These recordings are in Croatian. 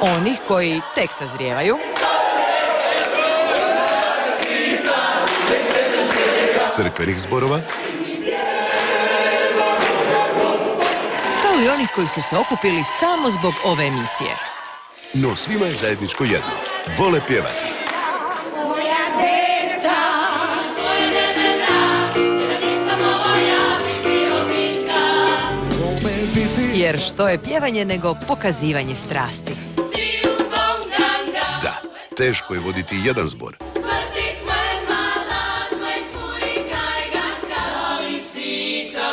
onih koji tek sazrijevaju, crkvenih zborova, kao i onih koji su se okupili samo zbog ove emisije. no svima je zajedničko jedno. Vole pjevati. Jer što je pjevanje nego pokazivanje strasti. Da, teško je voditi jedan zbor.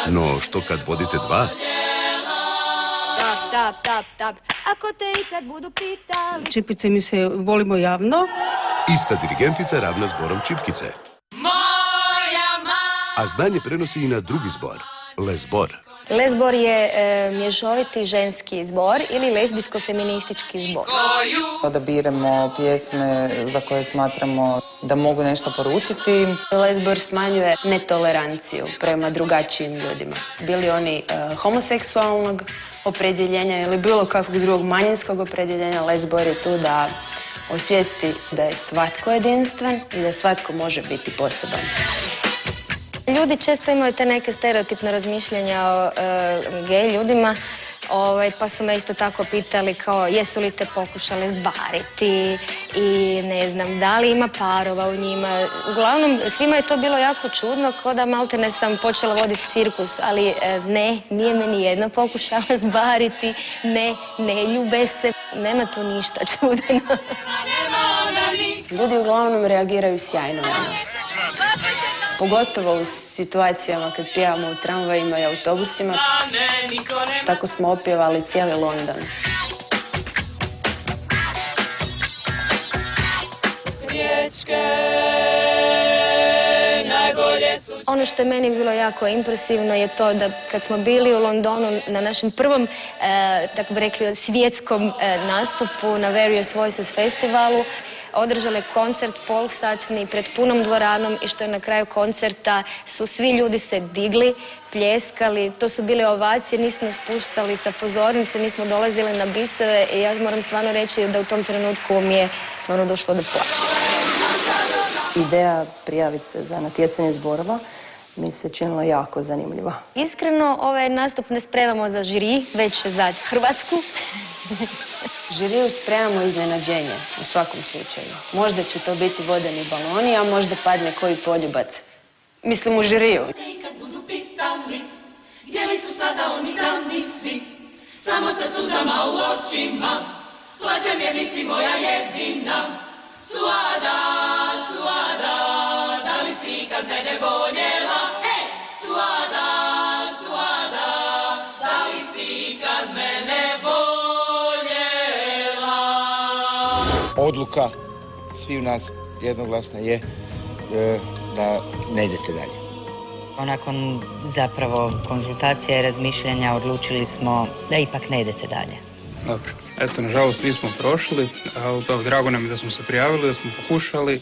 No, što kad vodite dva? Tap, tap, tap, tap. Ako te ikad budu pitali... Čipkice mi se volimo javno. Ista dirigentica ravna zborom Čipkice. A znanje prenosi i na drugi zbor, Lezbor. Lezbor je mješoviti ženski zbor ili lezbijsko-feministički zbor. Odabiremo pjesme za koje smatramo da mogu nešto poručiti. Lezbor smanjuje netoleranciju prema drugačijim ljudima. Bili oni homoseksualnog opredjeljenja ili bilo kakvog drugog manjinskog opredjeljenja, Lezbor je tu da osvijesti da je svatko jedinstven i da svatko može biti poseban. Ljudi često imaju te neke stereotipne razmišljanja o gej ljudima, pa su me isto tako pitali kao jesu li se pokušali zbariti i ne znam da li ima parova u njima. Uglavnom svima je to bilo jako čudno, kao da maltene sam počela voditi cirkus, ali ne, nije me nijedno pokušala zbariti, ne ljube se, nema tu ništa čudeno. Ljudi uglavnom reagiraju sjajno na nas. Pogotovo u situacijama kad pjevamo u tramvajima i autobusima. Tako smo opjevali cijeli London. Ono što je meni bilo jako impresivno je to da kad smo bili u Londonu na našem prvom, tako bi rekli, svjetskom nastupu na Various Voices festivalu, održali koncert polsatni pred punom dvoranom i što je na kraju koncerta su svi ljudi se digli, pljeskali, to su bile ovacije, nismo spuštali sa pozornice, nismo dolazili na biseve i ja moram stvarno reći da u tom trenutku mi je stvarno došlo do plaća. Ideja prijaviti se za natjecanje zborova mi se činila jako zanimljiva. Iskreno, ovaj nastup ne spremamo za žiri, već za Hrvatsku. Žiriju spremamo iznenađenje u svakom slučaju. Možda će to biti vodeni baloni, a možda padne koji poljubac. Mislim u žiriju. Kad budu pitali, gdje li su sada oni davni svi, samo sa suzama u očima, plaćem jer nisi moja jedina. Suada, Suada, da li si ikad mene voljela? Hej, Suada, Suada, da li si ikad mene voljela? Odluka svi u nas jednoglasna je da ne idete dalje. Nakon zapravo konzultacija i razmišljanja odlučili smo da ipak ne idete dalje. Dobro. Eto, nažalost nismo prošli, ali drago nam je da smo se prijavili, da smo pokušali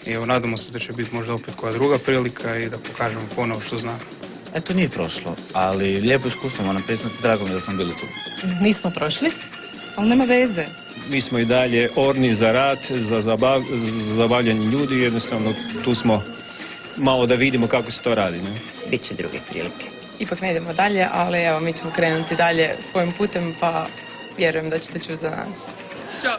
i evo, nadamo se da će biti možda opet koja druga prilika i da pokažemo ponovo što znamo. Eto, nije prošlo, ali lijepo iskustvo moram priznati, drago mi je da smo bili tu. Nismo prošli, ali nema veze. Mi smo i dalje orni za rad, za zabavljanje ljudi, jednostavno tu smo malo da vidimo kako se to radi. Ne? Biće druge prilike. Ipak ne idemo dalje, ali evo, mi ćemo krenuti dalje svojim putem, pa vjerujem da ćete čuti za nas. Ćao!